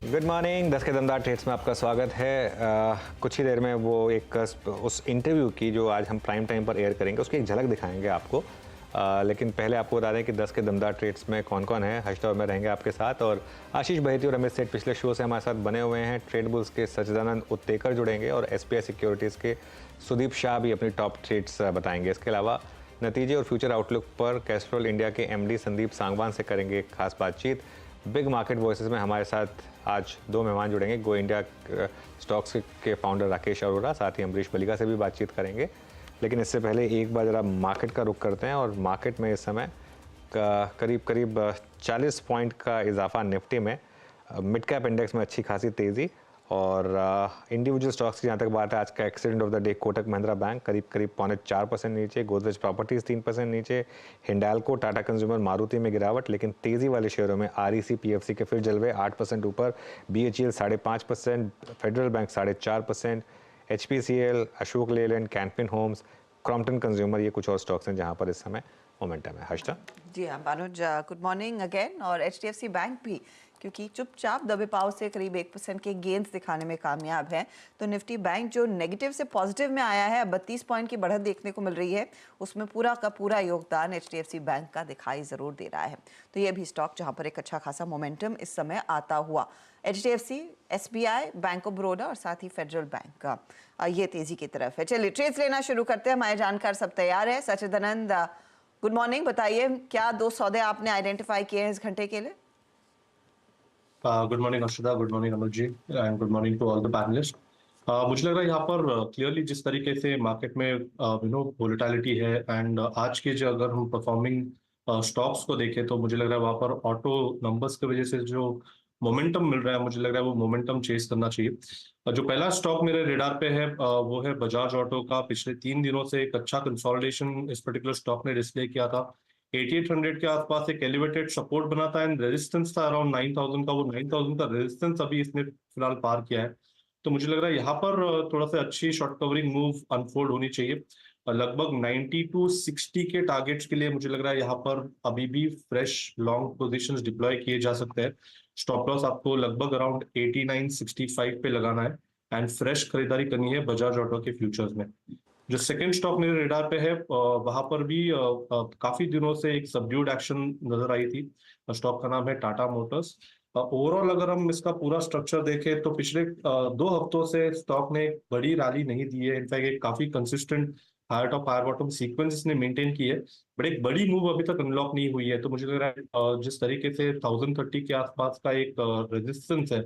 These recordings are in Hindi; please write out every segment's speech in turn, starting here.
Good morning. 10 के दमदार ट्रेड्स में आपका स्वागत है। कुछ ही देर में वो एक उस इंटरव्यू की जो आज हम प्राइम टाइम पर एयर करेंगे उसकी एक झलक दिखाएंगे आपको। लेकिन पहले आपको बता दें कि 10 के दमदार ट्रेड्स में कौन कौन है। हर्षद में रहेंगे आपके साथ और आशीष बहेती और अमित सेठ पिछले शो से हमारे साथ बने हुए हैं। ट्रेड बुल्स के सच्चिदानंद उत्तेकर जुड़ेंगे और एसपीआई सिक्योरिटीज़ के सुदीप शाह भी अपनी टॉप ट्रेड्स बताएंगे। इसके अलावा नतीजे और फ्यूचर आउटलुक पर कैस्ट्रोल इंडिया के एमडी संदीप सांगवान से करेंगे एक खास बातचीत। बिग मार्केट वॉइसेस में हमारे साथ आज दो मेहमान जुड़ेंगे। गो इंडिया स्टॉक्स के फाउंडर राकेश अरोड़ा, साथ ही अमरीश बलिगा से भी बातचीत करेंगे। लेकिन इससे पहले एक बार ज़रा मार्केट का रुख करते हैं और मार्केट में इस समय करीब 40 पॉइंट का इजाफा निफ्टी में। मिड कैप इंडेक्स में अच्छी खासी तेज़ी और इंडिविजुअल स्टॉक्स की जहाँ तक बात है, आज का accident of the day Kotak Mahindra bank करीब 4.25% नीचे, गोदरेज प्रॉपर्टीज 3% नीचे, हिंडाल्को, टाटा कंज्यूमर, मारुति में गिरावट। लेकिन तेजी वाले शेयरों में आरईसी पीएफसी के फिर जलवे 8% ऊपर, BHEL 5.5%, Federal Bank 4.5%, HPCL, Ashok Leyland, कैंपिन होम्स, क्रॉम्पटन कंज्यूमर, ये कुछ और स्टॉक्स हैं जहाँ पर इस समय मोमेंटम है। हर्षदा जी हाँ अनुज, गुड मॉर्निंग अगेन। और एचडीएफसी बैंक भी क्योंकि चुपचाप दबे पाव से करीब 1% के गेंस दिखाने में कामयाब है, तो निफ्टी बैंक जो नेगेटिव से पॉजिटिव में आया है, 32 पॉइंट की बढ़त देखने को मिल रही है। उसमें पूरा का पूरा योगदान एचडीएफसी बैंक का दिखाई ज़रूर दे रहा है। तो ये भी स्टॉक जहाँ पर एक अच्छा खासा मोमेंटम इस समय आता हुआ, HDFC, SBI, bank of Baroda और साथ ही फेडरल बैंक का ये तेजी की तरफ है। चलिए ट्रेड्स लेना शुरू करते हैं। हमारे जानकार सब तैयार है। सच्चिदानंद, गुड मॉर्निंग। बताइए क्या दो सौदे आपने आइडेंटिफाई किए हैं इस घंटे के लिए? Good morning Arshada, good morning Anuj ji, and good morning to all the panelist. मुझे लग रहा है यहाँ पर क्लियरली जिस तरीके से मार्केट में वोलेटिलिटी है एंड आज के जो अगर हम परफॉर्मिंग स्टॉक्स को देखें तो मुझे लग रहा है वहाँ पर ऑटो नंबर्स की वजह से जो मोमेंटम मिल रहा है, मुझे लग रहा है वो मोमेंटम चेस करना चाहिए। जो पहला स्टॉक मेरे रेडार पे है वो है बजाज ऑटो का। पिछले 3 दिनों से एक अच्छा कंसोलिडेशन इस पर्टिकुलर स्टॉक ने डिस्प्ले किया था। 8800 के आसपास एक एलिवेटेड सपोर्ट बना था एंड रेजिस्टेंस था अराउंड 9000 का। वो 9000 का रेजिस्टेंस अभी इसने फिलहाल पार किया है। तो मुझे लग रहा है यहाँ पर थोड़ा सा अच्छी शॉर्ट कवरिंग मूव अनफोल्ड होनी चाहिए। लगभग 90 टू 60 के टारगेट्स के लिए मुझे लग रहा है यहाँ पर अभी भी फ्रेश लॉन्ग पोजीशंस डिप्लॉय किए जा सकते हैं। स्टॉप लॉस आपको लगभग अराउंड 8965 पे लगाना है एंड फ्रेश खरीदारी करनी है बजाज ऑटो के फ्यूचर्स में। जो सेकंड स्टॉक मेरे रेडार पे है वहां पर भी काफी दिनों से एक सबड्यूड एक्शन नजर आई थी। स्टॉक का नाम है टाटा मोटर्स। ओवरऑल अगर हम इसका पूरा स्ट्रक्चर देखें तो पिछले 2 हफ्तों से स्टॉक ने एक बड़ी रैली नहीं दी है। इनफैक्ट एक काफी consistent higher top higher bottom sequence इसने मेंटेन की है, बट एक बड़ी मूव अभी तक अनलॉक नहीं हुई है। तो मुझे लग रहा है जिस तरीके से 1030 के आसपास का एक रेजिस्टेंस है,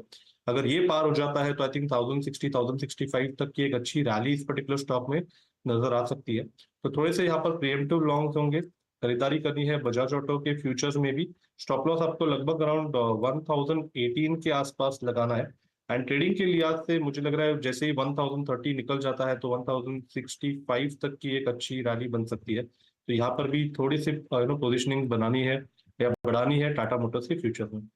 अगर ये पार हो जाता है तो आई थिंक 1060 1065 तक की एक अच्छी रैली इस पर्टिकुलर स्टॉक में नजर आ सकती है। तो थोड़े से यहाँ पर प्रीएम्प्टिव लॉन्ग्स होंगे, खरीदारी करनी है बजाज ऑटो के फ्यूचर्स में भी। स्टॉप लॉस आपको लगभग अराउंड 1018 के आसपास लगाना है एंड ट्रेडिंग के लिहाज से मुझे लग रहा है जैसे ही 1030 निकल जाता है तो 1065 तक की एक अच्छी रैली बन सकती है। तो यहाँ पर भी थोड़ी सी पोजिशनिंग बनानी है या बढ़ानी है टाटा मोटर्स के फ्यूचर में।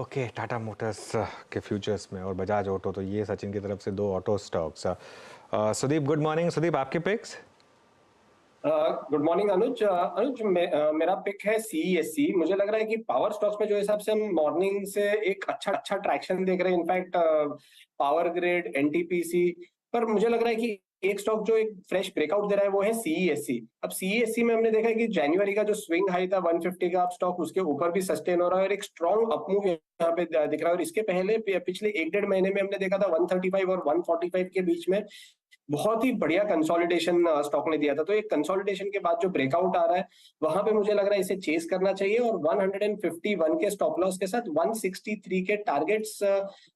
ओके, टाटा मोटर्स के फ्यूचर्स में और बजाज ऑटो, तो ये सचिन की तरफ से दो auto stocks. Sudeep, good morning. Sudeep, आपके पिक्स? गुड मॉर्निंग अनुज। मेरा पिक है सीईएससी। मुझे लग रहा है कि पावर स्टॉक्स में जो हिसाब से हम मॉर्निंग से एक अच्छा ट्रैक्शन देख रहे हैं, इनफैक्ट पावर ग्रिड, एनटीपीसी, पर मुझे लग रहा है कि एक स्टॉक जो एक फ्रेश ब्रेकआउट दे रहा है वो है सीईएससी। अब सीईएससी में हमने देखा है कि जनवरी का जो स्विंग हाई था 150 का, अब स्टॉक उसके ऊपर भी सस्टेन हो रहा है और एक स्ट्रॉन्ग अपमूव यहाँ पे दिख रहा है। और इसके पहले पिछले 1-1.5 महीने में हमने देखा था 135 और 145 के बीच में बहुत ही बढ़िया कंसोलिडेशन स्टॉक ने दिया था। तो एक कंसोलिडेशन के बाद जो ब्रेकआउट आ रहा है वहां पे मुझे लग रहा है इसे चेस करना चाहिए और 151 के स्टॉप लॉस के साथ 163 के टारगेट्स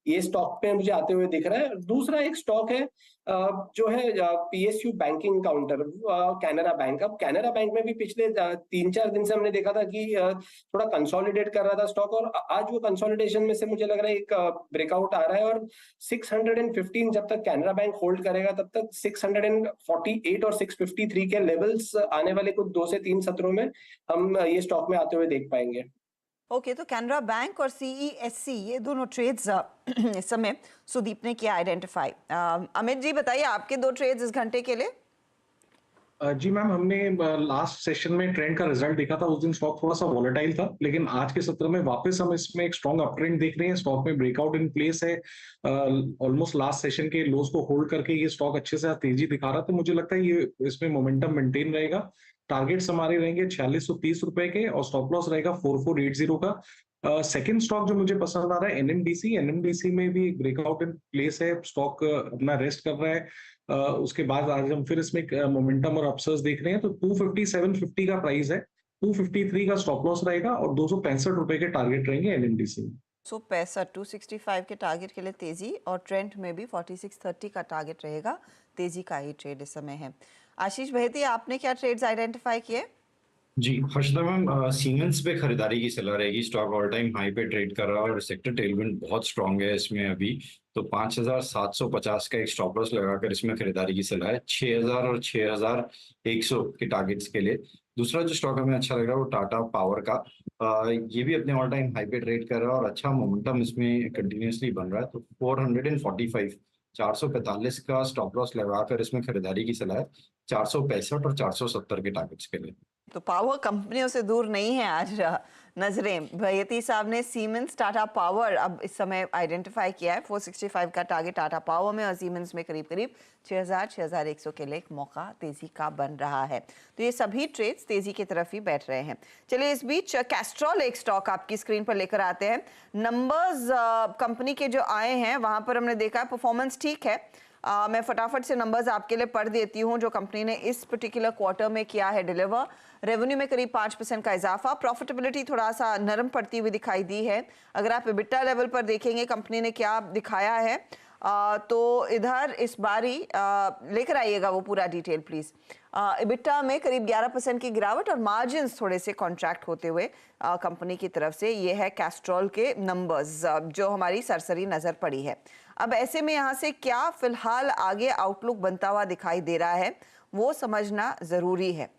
ये स्टॉक पे मुझे आते हुए दिख रहा है। दूसरा एक स्टॉक है जो है PSU banking counter, Canara bank. अब कैनरा बैंक में भी पिछले 3-4 दिन से हमने देखा था कि थोड़ा कंसोलिडेट कर रहा था स्टॉक और आज वो कंसोलिडेशन में से मुझे लग रहा है एक ब्रेकआउट आ रहा है और 615 जब तक कैनरा बैंक होल्ड करेगा तब तक 648 और 653 के लेवल्स आने वाले कुछ 2 से 3 सत्रों में हम ये स्टॉक में आते हुए देख पाएंगे। ओके, तो कैनरा बैंक और सीईएससी ये दोनों ट्रेड्स इस समय सुदीप ने किया आइडेंटिफाई। अमित जी बताइए आपके दो ट्रेड्स इस घंटे के लिए। जी मैम, हमने लास्ट सेशन में ट्रेंड का रिजल्ट देखा था। उस दिन स्टॉक थोड़ा सा वॉलेटाइल था, लेकिन आज के सत्र में वापस हम इसमें एक स्ट्रॉन्ग अप ट्रेंड देख रहे हैं। स्टॉक में ब्रेकआउट इन प्लेस है। ऑलमोस्ट लास्ट सेशन के लोज को होल्ड करके ये स्टॉक अच्छे से तेजी दिखा रहा, तो मुझे लगता है ये इसमें मोमेंटम मेंटेन रहेगा। टारगेट्स हमारे रहेंगे 4630 रुपए के और स्टॉप लॉस रहेगा 4480 का। सेकंड स्टॉक जो मुझे पसंद आ रहा है एनएमडीसी। एनएमडीसी में भी ब्रेकआउट इन प्लेस है। स्टॉक अपना रेस्ट कर रहा है। उसके बाद आज हम फिर इसमें मोमेंटम और अपसर्स देख रहे हैं, तो 257.50 का प्राइस है। 253 का स्टॉप लॉस रहेगा और 265 रुपए के टारगेट रहेंगे एनएमडीसी में। 265 265 के टारगेट के लिए तेजी और ट्रेंड में भी 4630 का टारगेट रहेगा। तेजी का ही ट्रेड इस समय है। आशीष बहेती, आपने क्या ट्रेड्स आइडेंटिफाई किए? जी हर्षदा मैम, सीमेंस पे खरीदारी की सलाह रहेगी। स्टॉक ऑल टाइम हाई पे ट्रेड कर रहा है और सेक्टर टेलविंड बहुत स्ट्रांग है इसमें अभी। तो 5750 का एक स्टॉप लॉस लगाकर इसमें खरीदारी की सलाह है 6000 और 6100 के टारगेट्स के लिए। दूसरा जो स्टॉक हमें अच्छा लग रहा है वो टाटा पावर का। ये भी अपने ऑल टाइम हाई पे ट्रेड कर रहा है और अच्छा मोमेंटम इसमें कंटिन्यूसली बन रहा है। तो 445 445 का स्टॉप लॉस लगाकर इसमें खरीदारी की सलाह है 465 और 470 के टारगेट्स के लिए। तो पावर कंपनियों से दूर नहीं है आज नजरें। भयती साहब ने सीमेंस टाटा पावर अब इस समय आइडेंटिफाई किया है। 465 का टारगेट टाटा पावर में और सीमेंस में करीब करीब 6100 के लिए एक मौका तेजी का बन रहा है। तो ये सभी ट्रेड्स तेजी की तरफ ही बैठ रहे हैं। चलिए इस बीच कैस्ट्रॉल एक स्टॉक आपकी स्क्रीन पर लेकर आते हैं। नंबर्स कंपनी के जो आए हैं वहां पर हमने देखा परफॉर्मेंस ठीक है। मैं फटाफट से नंबर्स आपके लिए पढ़ देती हूँ जो कंपनी ने इस पर्टिकुलर क्वार्टर में किया है डिलीवर। रेवेन्यू में करीब 5% का इजाफा। प्रॉफिटेबिलिटी थोड़ा सा नरम पड़ती हुई दिखाई दी है। अगर आप एबिटा लेवल पर देखेंगे कंपनी ने क्या दिखाया है तो इधर इस बारी लेकर आइएगा वो पूरा डिटेल प्लीज। एबिटा में करीब 11% की गिरावट और मार्जिन्स थोड़े से कॉन्ट्रैक्ट होते हुए कंपनी की तरफ से। ये है कैस्ट्रॉल के नंबर्स जो हमारी सरसरी नजर पड़ी है। अब ऐसे में यहाँ से क्या फिलहाल आगे आउटलुक बनता हुआ दिखाई दे रहा है वो समझना जरूरी है।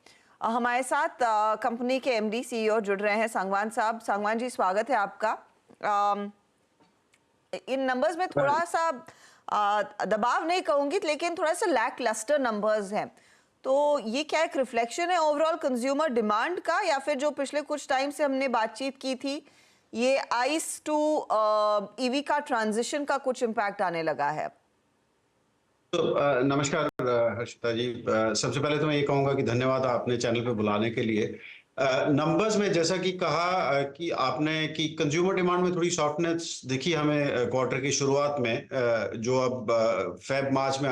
हमारे साथ कंपनी के एमडी सीईओ जुड़ रहे हैं सांगवान साहब। सांगवान जी, स्वागत है आपका। इन नंबर्स में थोड़ा सा दबाव नहीं कहूंगी लेकिन थोड़ा सा लैक लस्टर नंबर्स हैं। तो ये क्या एक रिफ्लेक्शन है ओवरऑल कंज्यूमर डिमांड का या फिर जो पिछले कुछ टाइम से हमने बातचीत की थी ये आइस टू ईवी का ट्रांजिशन का कुछ इम्पैक्ट आने लगा है? तो नमस्कार हर्षिता जी। सबसे पहले तो मैं ये कहूँगा कि धन्यवाद आपने चैनल पे बुलाने के लिए। नंबर्स में जैसा कि कहा कि आपने कि कंज्यूमर डिमांड में थोड़ी सॉफ्टनेस दिखी हमें क्वार्टर की शुरुआत में, जो अब फेब मार्च में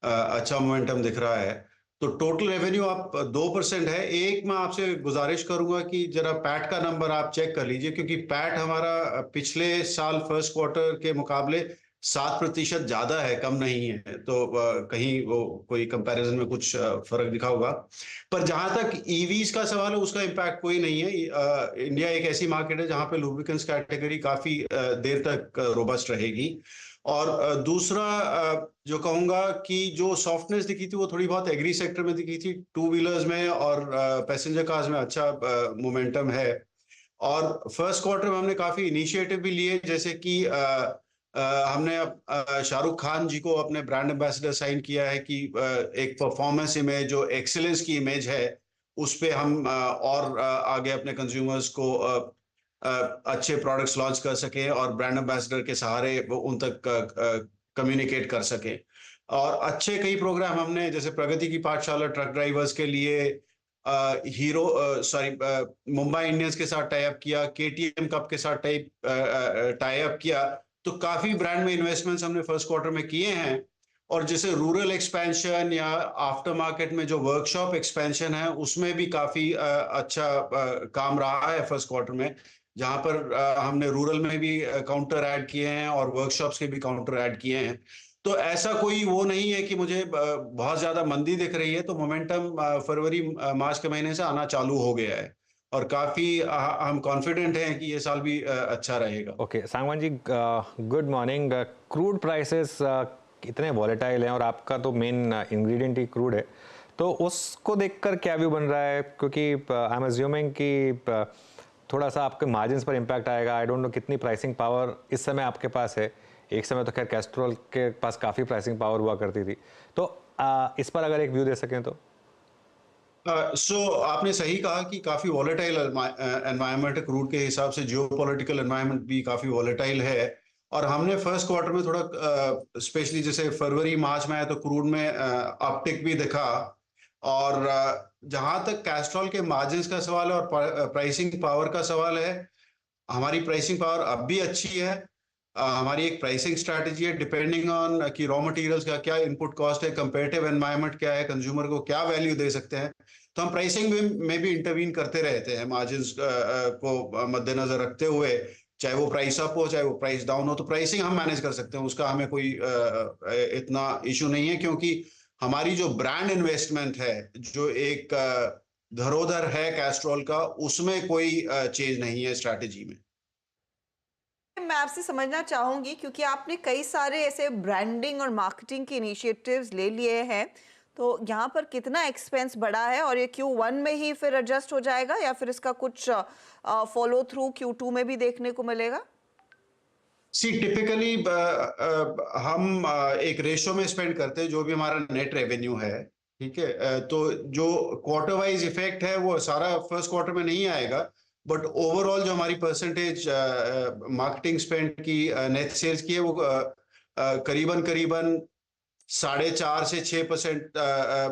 अच्छा मोमेंटम दिख रहा है। तो टोटल रेवेन्यू आप 2% है। एक मैं आपसे गुजारिश करूंगा कि जरा पैट का नंबर आप चेक कर लीजिए, क्योंकि पैट हमारा पिछले साल फर्स्ट क्वार्टर के मुकाबले 7% ज्यादा है, कम नहीं है। तो कहीं वो कोई कंपैरिजन में कुछ फर्क दिखा होगा। पर जहां तक ईवीज का सवाल है उसका इम्पैक्ट कोई नहीं है। इंडिया एक ऐसी मार्केट है जहां पे लुब्रिकेंट्स कैटेगरी काफी देर तक रोबस्ट रहेगी। और दूसरा जो कहूंगा कि जो सॉफ्टनेस दिखी थी वो थोड़ी बहुत एग्री सेक्टर में दिखी थी। टू व्हीलर्स में और पैसेंजर कार्स में अच्छा मोमेंटम है। और फर्स्ट क्वार्टर में हमने काफी इनिशिएटिव भी लिए, जैसे कि हमने शाहरुख खान जी को अपने ब्रांड एम्बेसडर साइन किया है कि एक परफॉर्मेंस इमेज जो एक्सीलेंस की इमेज है उस पे हम और आगे अपने कंज्यूमर्स को अच्छे प्रोडक्ट्स लॉन्च कर सकें और ब्रांड एम्बेसडर के सहारे वो उन तक कम्युनिकेट कर सकें। और अच्छे कई प्रोग्राम हमने, जैसे प्रगति की पाठशाला ट्रक ड्राइवर्स के लिए, मुंबई इंडियंस के साथ टाई अप किया, केटीएम कप के साथ टाई अप किया। तो काफी ब्रांड में इन्वेस्टमेंट्स हमने फर्स्ट क्वार्टर में किए हैं। और जैसे रूरल एक्सपेंशन या आफ्टर मार्केट में जो वर्कशॉप एक्सपेंशन है उसमें भी काफी अच्छा काम रहा है फर्स्ट क्वार्टर में, जहां पर हमने रूरल में भी काउंटर ऐड किए हैं और वर्कशॉप्स के भी काउंटर ऐड किए हैं। तो ऐसा कोई वो नहीं है कि मुझे बहुत ज्यादा मंदी दिख रही है। तो मोमेंटम फरवरी मार्च के महीने से आना चालू हो गया है और काफी हम कॉन्फिडेंट हैं कि ये साल भी अच्छा रहेगा। Okay Sangwan ji, good morning. Crude prices इतने वॉलेटाइल हैं और आपका तो मेन इंग्रेडिएंट ही क्रूड है, तो उसको देखकर क्या व्यू बन रहा है? क्योंकि आई एम अज्यूमिंग कि थोड़ा सा आपके मार्जिन्स पर इम्पैक्ट आएगा। आई डोंट नो कितनी प्राइसिंग पावर इस समय आपके पास है। एक समय तो खैर कैस्ट्रॉल के पास काफ़ी प्राइसिंग पावर हुआ करती थी। तो इस पर अगर एक व्यू दे सकें तो। आपने सही कहा कि काफी वॉलेटाइल एनवायरनमेंट क्रूड के हिसाब से, जियोपॉलिटिकल एनवायरनमेंट भी काफी वॉलेटाइल है। और हमने फर्स्ट क्वार्टर में थोड़ा स्पेशली जैसे फरवरी मार्च में आया तो क्रूड में अपटिक भी दिखा। और जहां तक कैस्ट्रॉल के मार्जिन्स का सवाल है और प्राइसिंग पावर का सवाल है, हमारी प्राइसिंग पावर अब भी अच्छी है। हमारी एक प्राइसिंग स्ट्रैटेजी है डिपेंडिंग ऑन कि रॉ मटेरियल्स का क्या इनपुट कॉस्ट है, कंपेरेटिव एनवायरनमेंट क्या है, कंज्यूमर को क्या वैल्यू दे सकते हैं। तो हम प्राइसिंग में भी इंटरवीन करते रहते हैं मार्जिन्स को मद्देनजर रखते हुए, चाहे वो प्राइस अप हो चाहे वो प्राइस डाउन हो। तो प्राइसिंग हम मैनेज कर सकते हैं, उसका हमें कोई इतना इशू नहीं है, क्योंकि हमारी जो ब्रांड इन्वेस्टमेंट है, जो एक धरोहर है कैस्ट्रॉल का, उसमें कोई चेंज नहीं है स्ट्रैटेजी में। मैं आपसे समझना चाहूंगी क्योंकि आपने कई सारे ऐसे ब्रांडिंग और मार्केटिंग के इनिशिएटिव्स ले लिए हैं, तो यहाँ पर कितना एक्सपेंस बढ़ा है और ये Q1 में ही फिर एडजस्ट हो जाएगा या फिर इसका कुछ फॉलो थ्रू Q2 में भी देखने को मिलेगा? टिपिकली हम एक रेशो में स्पेंड करते हैं जो भी हमारा नेट रेवेन्यू है, ठीक है। तो जो क्वार्टर वाइज इफेक्ट है वो सारा फर्स्ट क्वार्टर में नहीं आएगा, बट ओवरऑल जो हमारी परसेंटेज मार्केटिंग स्पेंड की नेट सेल्स की है वो करीबन 4.5 से 6%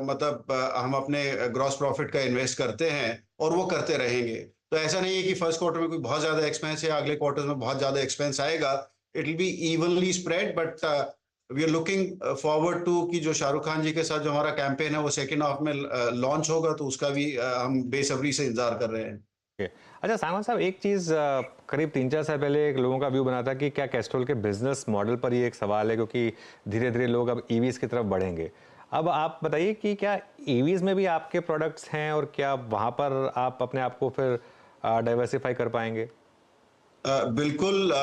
मतलब हम अपने ग्रॉस प्रॉफिट का इन्वेस्ट करते हैं और वो करते रहेंगे। तो ऐसा नहीं है कि फर्स्ट क्वार्टर में कोई बहुत ज्यादा एक्सपेंस है, अगले क्वार्टर में बहुत ज्यादा एक्सपेंस आएगा। It will be evenly spread, but we are looking forward to कि जो शाहरुख खान जी के साथ जो हमारा कैंपेन है वो सेकेंड हाफ में लॉन्च होगा, तो उसका भी हम बेसब्री से इंतजार कर रहे हैं। अच्छा सांगवान साहब, एक चीज़ करीब 3-4 साल पहले एक लोगों का व्यू बना था कि क्या कैस्ट्रॉल के बिजनेस मॉडल पर ये एक सवाल है, क्योंकि धीरे धीरे लोग अब ईवीज की तरफ बढ़ेंगे। अब आप बताइए कि क्या ईवीज में भी आपके प्रोडक्ट्स हैं और क्या वहाँ पर आप अपने आप को फिर डाइवर्सिफाई कर पाएंगे? बिल्कुल।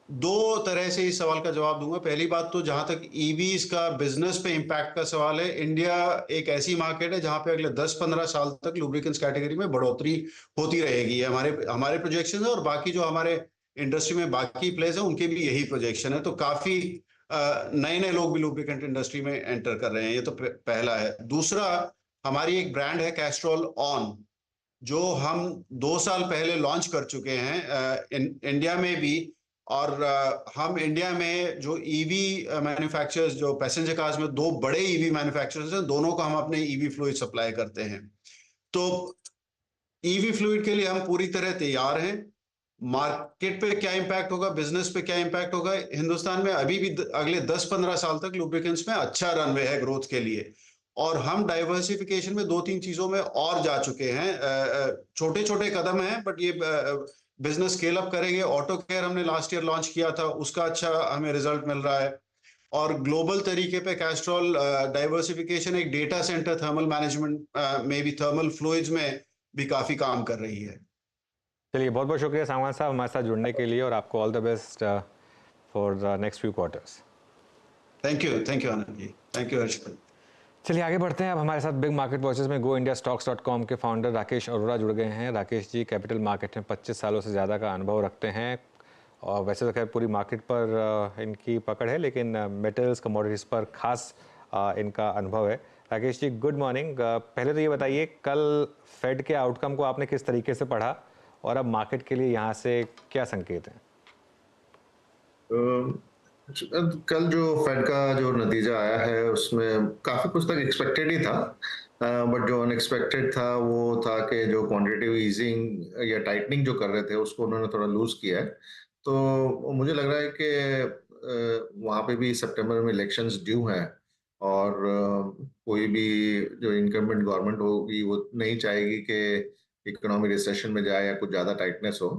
दो तरह से इस सवाल का जवाब दूंगा। पहली बात तो जहां तक ईवीज का बिजनेस पे इम्पैक्ट का सवाल है, इंडिया एक ऐसी मार्केट है जहां पे अगले 10-15 साल तक लुब्रिकेंट्स कैटेगरी में बढ़ोतरी होती रहेगी। हमारे प्रोजेक्शन है और बाकी जो हमारे इंडस्ट्री में बाकी प्लेयर्स हैं उनके भी यही प्रोजेक्शन है। तो काफी नए नए लोग भी लुब्रिकेंट इंडस्ट्री में एंटर कर रहे हैं, ये तो पहला है। दूसरा, हमारी एक ब्रांड है कैस्ट्रॉल ऑन, जो हम 2 साल पहले लॉन्च कर चुके हैं इंडिया में भी। और हम इंडिया में जो ईवी मैन्युफैक्चरर्स, जो पैसेंजर कार्स में 2 बड़े ईवी मैन्युफैक्चरर्स हैं, दोनों को हम अपने ईवी फ्लूइड सप्लाई करते हैं। तो ईवी फ्लूइड के लिए हम पूरी तरह तैयार हैं। मार्केट पे क्या इम्पैक्ट होगा, बिजनेस पे क्या इम्पैक्ट होगा, हिंदुस्तान में अभी भी अगले 10-15 साल तक लुब्रिकेंट्स में अच्छा रनवे है ग्रोथ के लिए। और हम डाइवर्सिफिकेशन में 2-3 चीजों में और जा चुके हैं। छोटे छोटे कदम हैं, बट ये बिजनेस स्केल अप करेंगे। ऑटो केयर हमने लास्ट ईयर लॉन्च किया था, उसका अच्छा हमें रिजल्ट मिल रहा है। और ग्लोबल तरीके पे कैस्ट्रॉल डाइवर्सिफिकेशन, एक डेटा सेंटर थर्मल मैनेजमेंट में भी, थर्मल फ्लूइड्स में भी काफी काम कर रही है। चलिए, बहुत बहुत शुक्रिया सांगवान साहब हमारे साथ जुड़ने के लिए और आपको all the best for the next few quarters. Thank you Anand ji, thank you Harshit. चलिए आगे बढ़ते हैं। अब हमारे साथ बिग मार्केट वॉचेस में goindiastocks.com के फाउंडर राकेश अरोड़ा जुड़ गए हैं। राकेश जी कैपिटल मार्केट में 25 सालों से ज़्यादा का अनुभव रखते हैं और वैसे तो खैर पूरी मार्केट पर इनकी पकड़ है, लेकिन मेटल्स कमोडिटीज़ पर खास इनका अनुभव है। Rakesh ji good morning. पहले तो ये बताइए, कल फेड के आउटकम को आपने किस तरीके से पढ़ा और अब मार्केट के लिए यहाँ से क्या संकेत हैं? कल जो फेड का जो नतीजा आया है उसमें काफी कुछ तक एक्सपेक्टेड ही था, बट जो अनएक्सपेक्टेड था वो था कि जो क्वांटिटेटिव ईजिंग या टाइटनिंग जो कर रहे थे उसको उन्होंने थोड़ा लूज किया है। तो मुझे लग रहा है कि वहाँ पे भी सितंबर में इलेक्शंस ड्यू हैं और कोई भी जो इनकम्बेंट गवर्नमेंट होगी वो नहीं चाहेगी कि इकोनॉमी रिसेशन में जाए या कुछ ज्यादा टाइटनेस हो।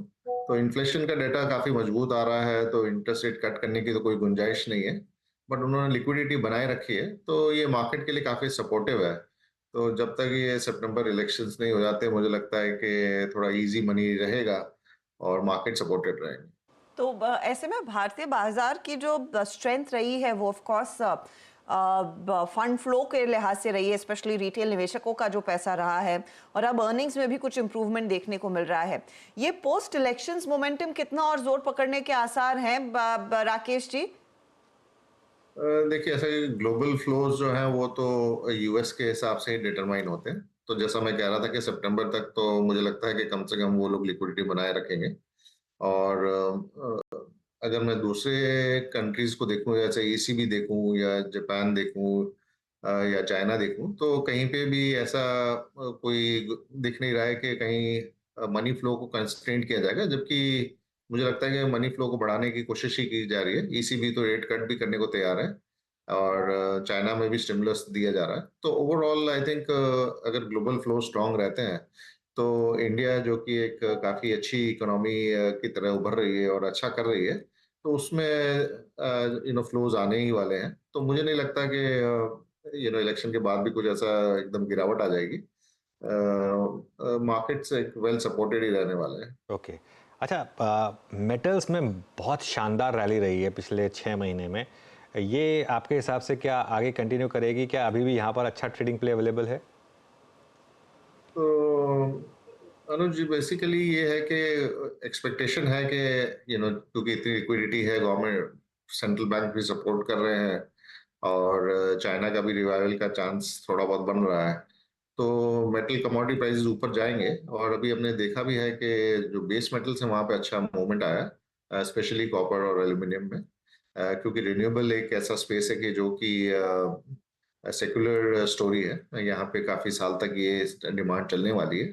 तो इन्फ्लेशन का डेटा काफी मजबूत आ रहा है, तो इंटरेस्ट रेट कट करने की तो कोई गुंजाइश नहीं है, बट उन्होंने लिक्विडिटी बनाए रखी है, तो ये मार्केट के लिए काफी सपोर्टिव है। तो जब तक ये सितंबर इलेक्शंस नहीं हो जाते, मुझे लगता है कि थोड़ा इजी मनी रहेगा और मार्केट सपोर्टेड रहेंगे। तो ऐसे में भारतीय बाजार की जो स्ट्रेंथ रही है वो ऑफ कोर्स फंड फ्लो के लिहाज से रही है, स्पेशली रिटेल निवेशकों का जो पैसा रहा है, और अब अर्निंग्स में भी कुछ इंप्रूवमेंट देखने को मिल रहा है। ये पोस्ट इलेक्शंस मोमेंटम कितना और जोर पकड़ने के आसार हैं राकेश जी? देखिए ऐसा ग्लोबल फ्लोज जो हैं वो तो यूएस के हिसाब से ही डिटरमाइन होते हैं। तो जैसा मैं कह रहा था कि सितंबर तक तो मुझे लगता है कि कम से कम वो लोग लिक्विडिटी बनाए रखेंगे। और अगर मैं दूसरे कंट्रीज को देखूं, जैसे ईसीबी देखूं या जापान देखूं या चाइना देखूं, तो कहीं पे भी ऐसा कोई दिख नहीं रहा है कि कहीं मनी फ्लो को कंस्ट्रेंट किया जाएगा, जबकि मुझे लगता है कि मनी फ्लो को बढ़ाने की कोशिश ही की जा रही है। ईसीबी तो रेट कट भी करने को तैयार है और चाइना में भी स्टिमुलस दिया जा रहा है। तो ओवरऑल आई थिंक अगर ग्लोबल फ्लो स्ट्रांग रहते हैं तो इंडिया जो कि एक काफी अच्छी इकोनॉमी की तरह उभर रही है और अच्छा कर रही है, तो उसमें फ्लोज आने ही वाले हैं। तो मुझे नहीं लगता कि इलेक्शन के बाद भी कुछ ऐसा एकदम गिरावट आ जाएगी। मार्केट्स एक वेल सपोर्टेड ही रहने वाले हैं। ओके। अच्छा, मेटल्स में बहुत शानदार रैली रही है पिछले 6 महीने में। ये आपके हिसाब से क्या आगे कंटिन्यू करेगी? क्या अभी भी यहाँ पर अच्छा ट्रेडिंग प्ले अवेलेबल है? तो अनुज जी, बेसिकली ये है कि एक्सपेक्टेशन है कि क्योंकि इतनी लिक्विडिटी है, गवर्नमेंट सेंट्रल बैंक भी सपोर्ट कर रहे हैं और चाइना का भी रिवाइवल का चांस थोड़ा बहुत बन रहा है, तो मेटल कमोडिटी प्राइसेस ऊपर जाएंगे। और अभी हमने देखा भी है कि जो बेस मेटल्स हैं वहाँ पे अच्छा मूवमेंट आया, स्पेशली कॉपर और एल्यूमिनियम में, क्योंकि रिन्यूएबल एक ऐसा स्पेस है कि जो कि सेकुलर स्टोरी है, यहाँ पे काफी साल तक ये डिमांड चलने वाली है।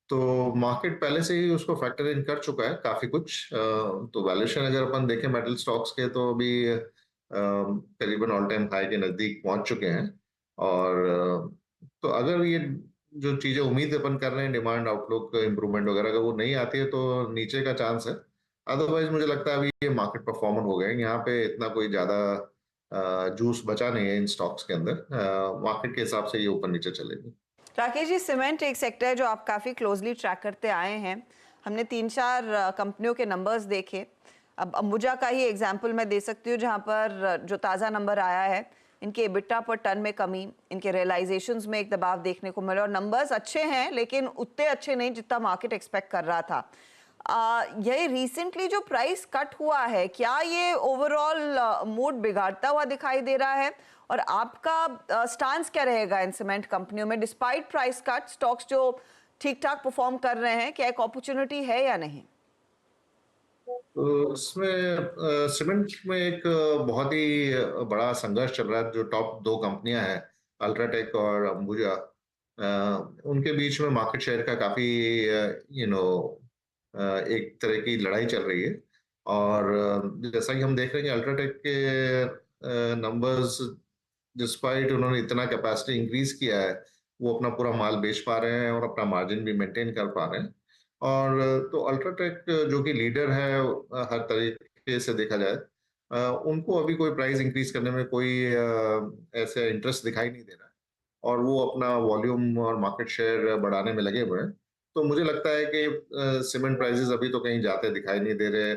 तो मार्केट पहले से ही उसको फैक्टर इन कर चुका है काफी कुछ। तो वैल्यूएशन अगर अपन देखें मेटल स्टॉक्स के, तो अभी करीबन ऑल टाइम हाई के नजदीक पहुंच चुके हैं। और तो अगर ये जो चीजें उम्मीद अपन कर रहे हैं, डिमांड आउटलुक इंप्रूवमेंट वगैरह, अगर वो नहीं आती है तो नीचे का चांस है। अदरवाइज मुझे लगता है अभी ये मार्केट परफॉर्मेंस हो गए, यहाँ पे इतना कोई ज्यादा जूस बचा नहीं है इन स्टॉक्स के अंदर। मार्केट के हिसाब से ये ऊपर नीचे चलेगी। राकेश जी, सीमेंट एक सेक्टर है जो आप काफ़ी क्लोजली ट्रैक करते आए हैं। हमने 3-4 कंपनियों के नंबर्स देखे। अब अंबुजा का ही एग्जांपल मैं दे सकती हूँ, जहाँ पर जो ताज़ा नंबर आया है, इनके एबिटा पर टन में कमी, इनके रियलाइजेशंस में एक दबाव देखने को मिला और नंबर्स अच्छे हैं लेकिन उतने अच्छे नहीं जितना मार्केट एक्सपेक्ट कर रहा था। यही रिसेंटली जो प्राइस कट हुआ है, क्या ये ओवरऑल मूड बिगाड़ता हुआ दिखाई दे रहा है? और आपका स्टांस क्या रहेगा इन सीमेंट कंपनियों में? डिस्पाइट प्राइस कट, स्टॉक्स जो ठीक ठाक परफॉर्म कर रहे हैं, क्या एक अपॉर्चुनिटी है या नहीं? तो इसमें सीमेंट में एक बहुत ही बड़ा संघर्ष चल रहा है। जो टॉप दो कंपनियां हैं, अल्ट्राटेक और अंबुजा, उनके बीच में मार्केट शेयर का काफी एक तरह की लड़ाई चल रही है। और जैसा कि हम देख रहे हैं कि अल्ट्राटेक के नंबर्स, डिस्पाइट उन्होंने इतना कैपेसिटी इंक्रीज किया है, वो अपना पूरा माल बेच पा रहे हैं और अपना मार्जिन भी मेंटेन कर पा रहे हैं। और तो अल्ट्राटेक जो कि लीडर है हर तरीके से देखा जाए, उनको अभी कोई प्राइस इंक्रीज करने में कोई ऐसे इंटरेस्ट दिखाई नहीं दे रहा है और वो अपना वॉल्यूम और मार्केट शेयर बढ़ाने में लगे हुए हैं। तो मुझे लगता है कि सीमेंट प्राइसेस अभी तो कहीं जाते दिखाई नहीं दे रहे।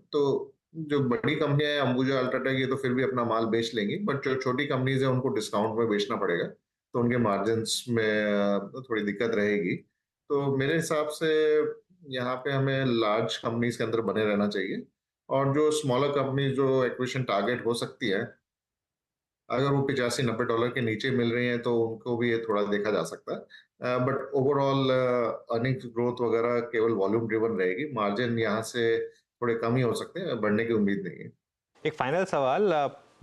तो जो बड़ी कंपनियां हैं, अंबुजा, अल्ट्राटेक, ये तो फिर भी अपना माल बेच लेंगी, बट जो छोटी कंपनीज है उनको डिस्काउंट में बेचना पड़ेगा, तो उनके मार्जिन्स में थोड़ी दिक्कत रहेगी। तो मेरे हिसाब से यहाँ पे हमें लार्ज कंपनीज के अंदर बने रहना चाहिए और जो स्मॉलर कंपनी जो एक्विजिशन टारगेट हो सकती है, अगर वो $85-90 के नीचे मिल रही हैं तो उनको भी ये थोड़ा देखा जा सकता है। बट ओवरऑल अर्निंग्स ग्रोथ वगैरह केवल वॉल्यूम ड्रिवन रहेगी, मार्जिन यहाँ से थोड़े कम ही हो सकते हैं, बढ़ने की उम्मीद नहीं है। एक फाइनल सवाल,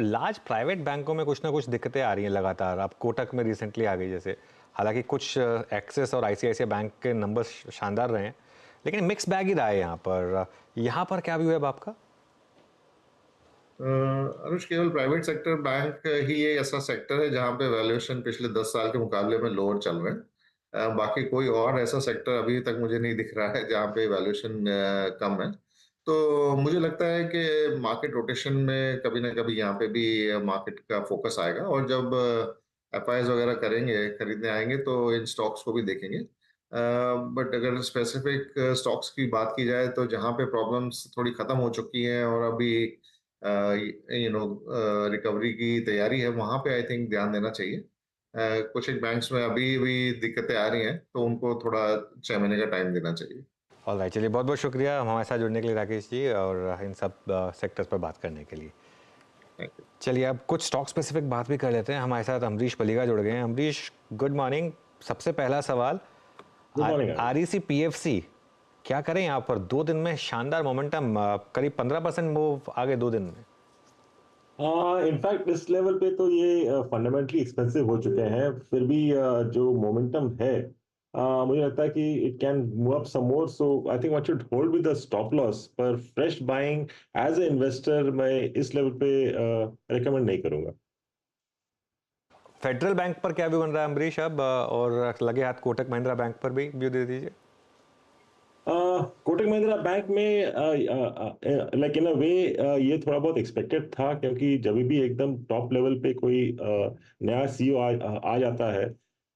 लार्ज प्राइवेट बैंकों में कुछ ना कुछ दिक्कतें आ रही हैं लगातार। अब कोटक में रिसेंटली आ गई जैसे, हालांकि कुछ एक्सिस और आईसीआईसीआई बैंक के नंबर्स शानदार रहे हैं, लेकिन मिक्स बैग ही रहा है यहाँ पर क्या व्यू है आपका? अनुज, केवल प्राइवेट सेक्टर बैंक ही ये ऐसा सेक्टर है जहां पे वैल्यूएशन पिछले 10 साल के मुकाबले में लोअर चल रहे हैं। बाकी कोई और ऐसा सेक्टर अभी तक मुझे नहीं दिख रहा है जहां पे वैल्यूएशन कम है। तो मुझे लगता है कि मार्केट रोटेशन में कभी ना कभी यहाँ पे भी मार्केट का फोकस आएगा और जब एफआईआईज वगैरह करेंगे, खरीदने आएंगे, तो इन स्टॉक्स को भी देखेंगे। बट अगर स्पेसिफिक स्टॉक्स की बात की जाए तो जहाँ पे प्रॉब्लम्स थोड़ी खत्म हो चुकी हैं और अभी रिकवरी की तैयारी है, वहां पे आई थिंक ध्यान देना चाहिए। कुछ एक बैंक्स में अभी भी दिक्कतें आ रही हैं, तो उनको थोड़ा 6 महीने का टाइम देना चाहिए। ऑलराइट, चलिए बहुत बहुत शुक्रिया हमारे साथ जुड़ने के लिए राकेश जी, और इन सब सेक्टर्स पर बात करने के लिए। Thank you. चलिए अब कुछ स्टॉक स्पेसिफिक बात भी कर लेते हैं। हमारे साथ अमरीश पलीगा जुड़ गए हैं। Amrish, good morning. सबसे पहला सवाल, REC PFC क्या करें यहाँ पर? 2 दिन में शानदार मोमेंटम, करीब 15% मूव आगे 2 दिन में। इनफैक्ट इस लेवल पे तो ये फंडामेंटली एक्सपेंसिव हो चुके हैं, फिर भी जो मोमेंटम है मुझे लगता है कि it can move up some more, so I think one should hold with the stop loss, पर fresh buying as a investor मैं इस लेवल पे रिकमेंड नहीं करूंगा। फेडरल बैंक पर क्या व्यू बन रहा है अमरीश अब, और लगे हाथ कोटक महिंद्रा बैंक पर भी व्यू दे दीजिए। कोटक महिंद्रा बैंक में लाइक इन अ वे ये थोड़ा बहुत एक्सपेक्टेड था, क्योंकि जब भी एकदम टॉप लेवल पे कोई नया CEO आ जाता है,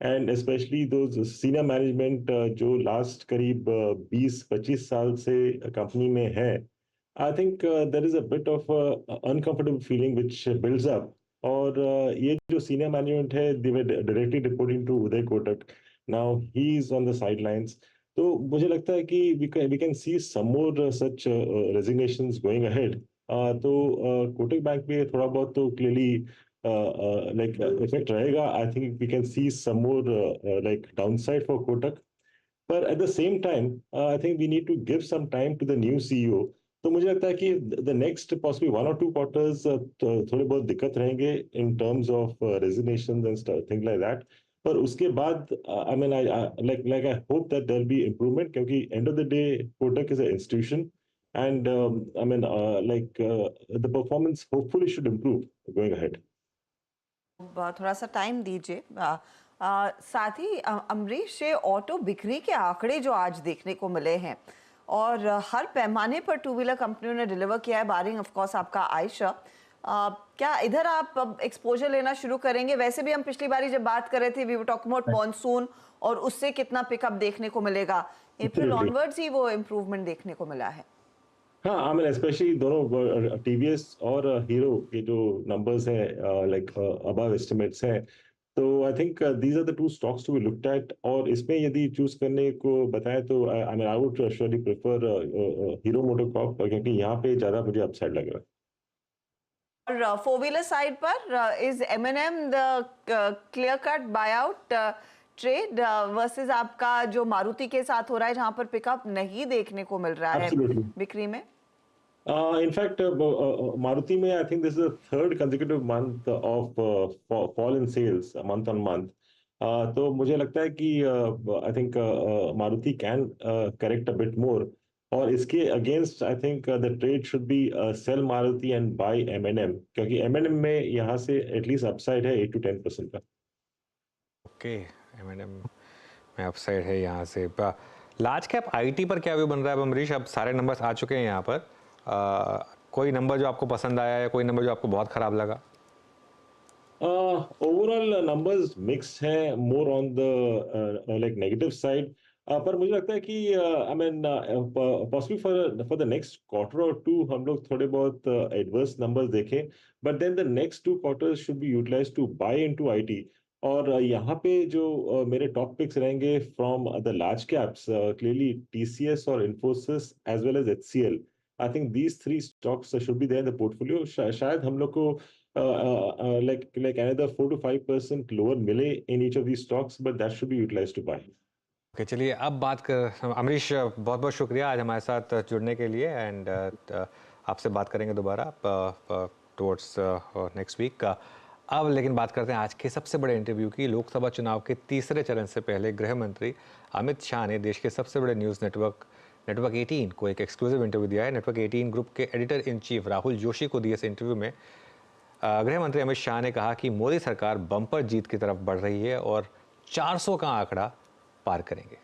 एंड स्पेशली दो सीनियर मैनेजमेंट जो लास्ट करीब 20-25 साल से कंपनी में है, I think there is a bit of uncomfortable feeling which builds up. और ये जो सीनियर मैनेजमेंट है, they were directly reporting to Uday Kotak, now he is on the sidelines. तो मुझे लगता है कि we can see some more such resignations going ahead. तो कोटक बैंक में थोड़ा बहुत तो क्लियरली लाइक इफेक्ट रहेगा। I think we can see some more like downside for Kotak, पर at the same time I think we need to give some time to the new CEO। तो मुझे लगता है कि the next possibly 1 or 2 quarters थोड़े बहुत दिक्कत रहेंगे in terms of resignations and thing like that, पर उसके बाद I mean I hope that there be improvement, क्योंकि end of the day Kotak is a institution, and I mean like the performance hopefully should improve going ahead. थोड़ा सा टाइम दीजिए। साथ ही अमरीश, ये ऑटो बिक्री के आंकड़े जो आज देखने को मिले हैं और हर पैमाने पर टू व्हीलर कंपनियों ने डिलीवर किया है, बारिंग ऑफ कोर्स आपका आयशा, क्या इधर आप अब एक्सपोजर लेना शुरू करेंगे? वैसे भी हम पिछली बारी जब बात कर रहे थे, we were talking about monsoon और उससे कितना पिकअप देखने को मिलेगा। अप्रैल ऑनवर्ड्स ही वो इम्प्रूवमेंट देखने को मिला है। हाँ, आई मीन स्पेशली दोनों TVS और हीरो के जो नंबर्स हैं लाइक अबव एस्टिमेट्स हैं, तो I think these are the 2 stocks to be looked at. और इसमें यदि चूज करने को बताएं तो I mean I would surely prefer Hero MotoCorp, क्योंकि यहाँ पे ज्यादा मुझे अपसाइड लग रहा है। और 4 व्हीलर साइड पर is M&M the clear cut by out trade versus आपका जो मारुति के साथ हो रहा है, जहां पर पिकअप नहीं देखने को मिल रहा है बिक्री में? In fact, Maruti में I think this is the 3rd consecutive month of fall in sales month on month. तो मुझे लगता है कि I think Maruti can correct a bit more. और इसके against I think the trade should be sell Maruti and buy M&M, क्योंकि M&M में यहाँ से at least upside है 8 to 10% का। ओके, M&M में अपसाइड है यहाँ से। लार्ज कैप IT पर क्या व्यू बन रहा है अमरीश? अब सारे नंबर्स आ चुके हैं यहाँ पर, कोई नंबर जो आपको पसंद आया है, कोई नंबर जो आपको बहुत खराब लगा? ओवरऑल नंबर्स मिक्स हैं, more on the like negative side, पर मुझे लगता है कि I mean possibly for the next quarter और 2 हम लोग थोड़े बहुत एडवर्स नंबर्स देखें, but then the next 2 quarters should be utilised to buy into IT। और यहाँ पे जो मेरे टॉप पिक्स रहेंगे from the large caps, clearly TCS और Infosys as well as HCL। I think these 3 stocks should be there in the portfolio. शायद हम लोग को like another 4 to 5% lower मिले in each of these stocks, but that should be utilized to buy. Okay, चलिए अब बात कर अमरीश, बहुत बहुत शुक्रिया आज हमारे साथ जुड़ने के लिए, एंड आपसे बात करेंगे दोबारा टुवर्ड्स नेक्स्ट वीक। अब लेकिन बात करते हैं आज के सबसे बड़े इंटरव्यू की। लोकसभा चुनाव के तीसरे चरण से पहले गृह मंत्री अमित शाह ने देश के सबसे बड़े न्यूज़ नेटवर्क 18 को एक एक्सक्लूसिव इंटरव्यू दिया है। नेटवर्क 18 ग्रुप के editor in chief Rahul Joshi को दिए इस इंटरव्यू में गृह मंत्री अमित शाह ने कहा कि मोदी सरकार बम्पर जीत की तरफ बढ़ रही है और 400 का आंकड़ा पार करेंगे।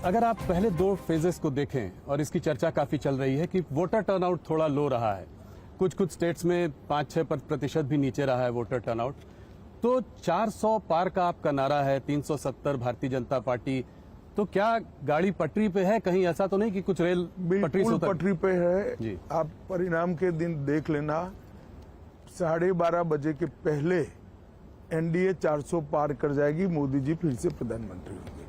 अगर आप पहले 2 फेजेस को देखें, और इसकी चर्चा काफी चल रही है कि वोटर टर्नआउट थोड़ा लो रहा है, कुछ स्टेट्स में 5-6% भी नीचे रहा है वोटर टर्नआउट, तो 400 पार का आपका नारा है, 370 भारतीय जनता पार्टी, तो क्या गाड़ी पटरी पे है? कहीं ऐसा तो नहीं कि कुछ रेल पटरी से पटरी पे है जी। आप परिणाम के दिन देख लेना, 12:30 बजे के पहले NDA 400 पार कर जाएगी, मोदी जी फिर से प्रधानमंत्री होंगे।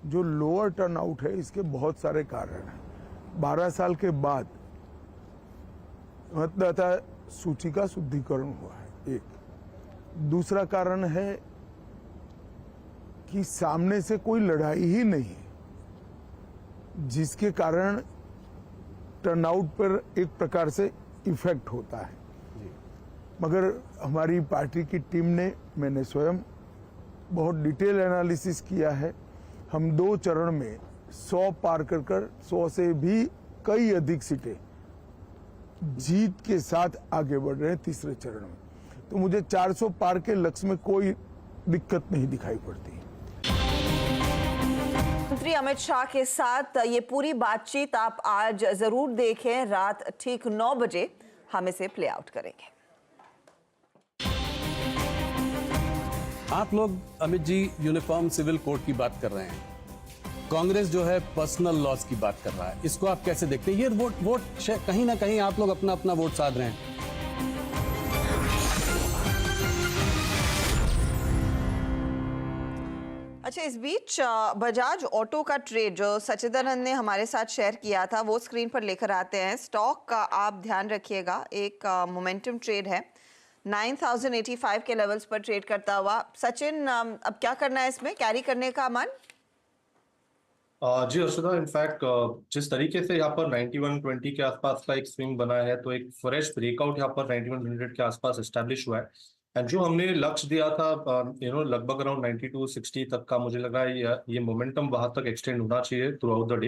जो लोअर टर्नआउट है, इसके बहुत सारे कारण हैं। 12 साल के बाद मतदाता सूची का शुद्धिकरण हुआ है। एक दूसरा कारण है कि सामने से कोई लड़ाई ही नहीं है, जिसके कारण टर्नआउट पर एक प्रकार से इफेक्ट होता है। मगर हमारी पार्टी की टीम ने, मैंने स्वयं बहुत डिटेल एनालिसिस किया है। हम 2 चरण में 100 पार कर 100 से भी कई अधिक सीटें जीत के साथ आगे बढ़ रहे हैं तीसरे चरण में। तो मुझे 400 पार के लक्ष्य में कोई दिक्कत नहीं दिखाई पड़ती। मंत्री अमित शाह के साथ ये पूरी बातचीत आप आज जरूर देखें। रात ठीक 9 बजे हम इसे प्ले आउट करेंगे। आप लोग Amit ji uniform civil code की बात कर रहे हैं, कांग्रेस जो है पर्सनल लॉस की बात कर रहा है, इसको आप कैसे देखते हैं? ये वोट कहीं ना कहीं आप लोग अपना अपना वोट साध रहे हैं। अच्छा, इस बीच बजाज ऑटो का ट्रेड जो सचिदानंद ने हमारे साथ शेयर किया था वो स्क्रीन पर लेकर आते हैं। स्टॉक का आप ध्यान रखिएगा, एक मोमेंटम ट्रेड है, 9085 के लेवल्स पर ट्रेड करता हुआ। सचिन, अब क्या करना है इसमें? कैरी करने का अमन? जी अर्षदा, इनफैक्ट जिस तरीके से यहाँ पर 9120 के आसपास का एक स्विंग बना है, तो एक फ्रेश ब्रेकआउट यहाँ पर 9100 के आसपास एस्टेब्लिश हुआ है। एंड जो हमने लक्ष्य दिया था लगभग अराउंड 9260 तक का, मुझे लगा ये मोमेंटम वहां तक एक्सटेंड होना चाहिए थ्रू आउट द डे।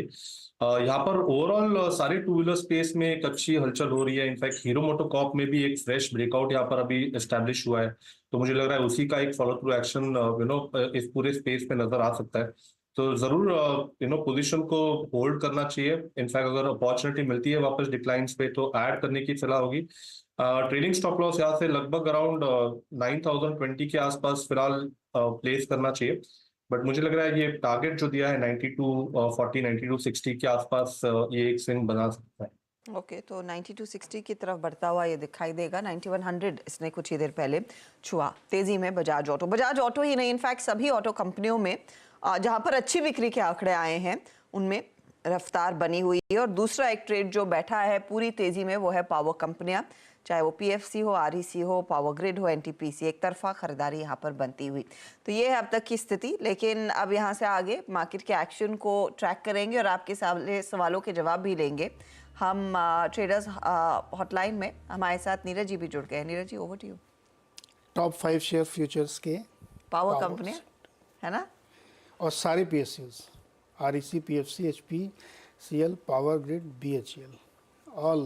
यहाँ पर ओवरऑल सारे टू व्हीलर स्पेस में एक अच्छी हलचल हो रही है। इनफैक्ट हीरो मोटोकॉर्प में भी एक फ्रेश ब्रेकआउट यहाँ पर अभी एस्टेब्लिश हुआ है, तो मुझे लग रहा है उसी का एक फॉलो थ्रू एक्शन इस पूरे स्पेस में नजर आ सकता है। तो जरूर पोजीशन को होल्ड करना चाहिए। इनफैक्ट अगर अपॉर्चुनिटी मिलती है वापस डिक्लाइंस पे तो ऐड करने की सलाह होगी। ट्रेडिंग स्टॉप लॉस यहाँ से लगभग अराउंड 9020 के आसपास फिलहाल प्लेस करना चाहिए। बट मुझे लग रहा है ये टारगेट जो दिया है 9240 9260 के आसपास ये एक स्विंग बना सकता है। ओके, तो 9260 की तरफ बढ़ता हुआ ये दिखाई देगा। 9100 इसने कुछ ही देर पहले छुआ। तेजी में बजाज ऑटो ही नहीं, इनफैक्ट सभी ऑटो कंपनियों में जहां पर अच्छी बिक्री के आंकड़े आए हैं उनमें रफ्तार बनी हुई है। और दूसरा एक ट्रेड जो बैठा है पूरी तेजी में वो है पावर कंपनियां, चाहे वो पीएफसी हो, आरईसी हो, पावर ग्रिड हो, एनटीपीसी, एक तरफा खरीदारी यहाँ पर बनती हुई। तो ये है अब तक की स्थिति। लेकिन अब यहाँ से आगे मार्केट के एक्शन को ट्रैक करेंगे और आपके सवालों के जवाब भी लेंगे। हम ट्रेडर्स हॉटलाइन में हमारे साथ नीरज जी भी जुड़ गए हैं। Neeraj ji, over to you. Top 5 share futures के पावर कंपनी है ना, और सारे PSUs, REC, PFC, HPCL, Power Grid, BHEL, all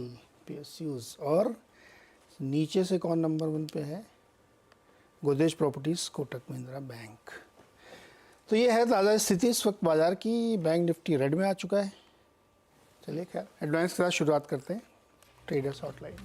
PSUs. और नीचे से कौन नंबर 1 पे है? Godrej properties, Kotak Mahindra bank. तो ये है ताज़ा स्थिति इस वक्त बाजार की। बैंक निफ्टी रेड में आ चुका है। चलिए खैर एडवांस के साथ शुरुआत करते हैं ट्रेडर्स हॉटलाइन।